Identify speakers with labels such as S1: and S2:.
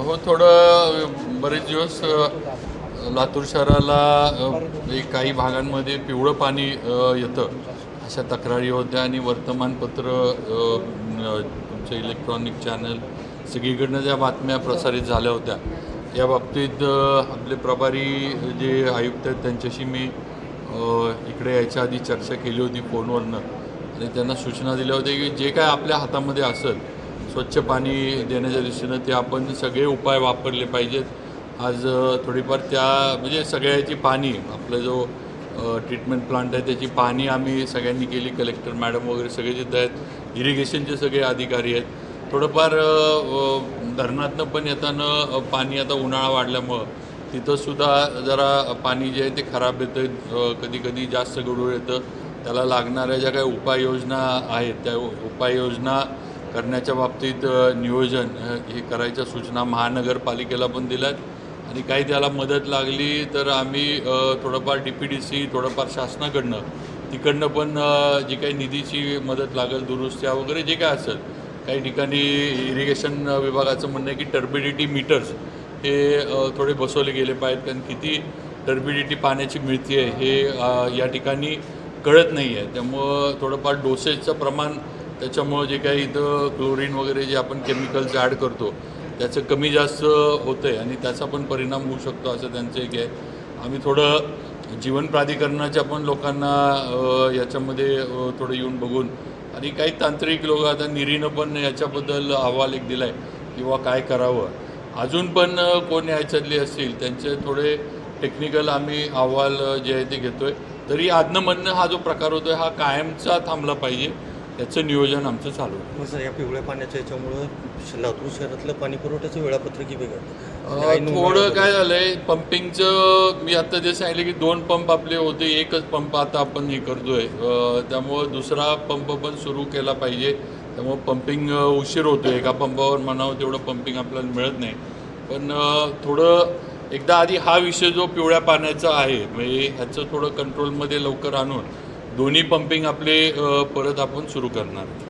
S1: हो, थोडं बरेच दिवस लातूर शहराला काही भागांमध्ये पिवळं पाणी येतं अशा तक्रारी होत्या आणि वर्तमानपत्र तुमचे इलेक्ट्रॉनिक चॅनल सगळीकडनं ज्या बातम्या प्रसारित झाल्या होत्या या बाबतीत आपले प्रभारी जे आयुक्त आहेत त्यांच्याशी मी इकडे यायच्या आधी चर्चा केली होती फोनवरनं आणि त्यांना सूचना दिल्या होत्या की जे काय आपल्या हातामध्ये असेल स्वच्छ पाणी देण्याच्या दृष्टीनं ते आपण सगळे उपाय वापरले पाहिजेत। आज थोडीफार त्या म्हणजे सगळ्याची पाणी आपला जो ट्रीटमेंट प्लांट आहे त्याची पाणी आम्ही सगळ्यांनी केली, कलेक्टर मॅडम वगैरे सगळे जिथं आहेत, इरिगेशनचे सगळे अधिकारी आहेत। थोडंफार धरणातनं पण येताना पाणी आता उन्हाळा वाढल्यामुळं तिथंसुद्धा जरा पाणी जे आहे ते खराब येतं, कधी कधी जास्त गढूळ येतं। त्याला लागणाऱ्या ज्या काही उपाययोजना आहेत त्या उपाययोजना करण्याच्या बाबतीत नियोजन हे करायच्या सूचना महानगरपालिकेला पण दिल्यात आणि काही त्याला मदत लागली तर आम्ही थोडंफार DPDC थोडंफार शासनाकडनं तिकडनं पण जी काही निधीची मदत लागेल दुरुस्त्या वगैरे जे काय असेल, काही ठिकाणी इरिगेशन विभागाचं म्हणणं आहे की टर्बिडिटी मीटर्स हे थोडे बसवले गेले पाहिजेत, कारण किती टर्बिडिटी पाण्याची मिळते आहे हे या ठिकाणी कळत नाही आहे। त्यामुळं थोडंफार डोसेजचं प्रमाण त्याच्यामुळं जे काही इथं क्लोरीन वगैरे जे आपण केमिकल्स ॲड करतो त्याचं कमी जास्त होतं आहे आणि त्याचा पण परिणाम होऊ शकतो असं त्यांचं एक आहे। आम्ही थोडं जीवन प्राधिकरणाच्या पण लोकांना याच्यामध्ये थोडं येऊन बघून आणि काही तांत्रिक लोक आता निरीनं पण याच्याबद्दल अहवाल एक दिला आहे किंवा काय करावं, अजून पण कोण याच्यातले असतील त्यांचे थोडे टेक्निकल आम्ही अहवाल जे आहे ते घेतो आहे। तरी आदनं म्हणणं हा जो प्रकार होतो आहे हा कायमचा थांबला पाहिजे याचं नियोजन आमचं चालू आहे।
S2: सर, या पिवळ्या पाण्याच्या याच्यामुळं लातूर शहरातलं पाणी पुरवठ्याचं वेळापत्रकही बिघडलं।
S1: थोडं काय झालं आहे पंपिंगचं, मी आत्ता जे सांगितलं की 2 पंप आपले होते, एकच पंप आता आपण हे करतो आहे, त्यामुळं दुसरा पंप पण सुरू केला पाहिजे। त्यामुळं पंपिंग उशीर होतो आहे, एका पंपावर म्हणावं तेवढं पंपिंग आपल्याला मिळत नाही। पण थोडं एकदा आधी हा विषय जो पिवळ्या पाण्याचा आहे म्हणजे ह्याचं थोडं कंट्रोलमध्ये लवकर आणून दोन्ही पंपिंग आपले परत आपण सुरू करणार।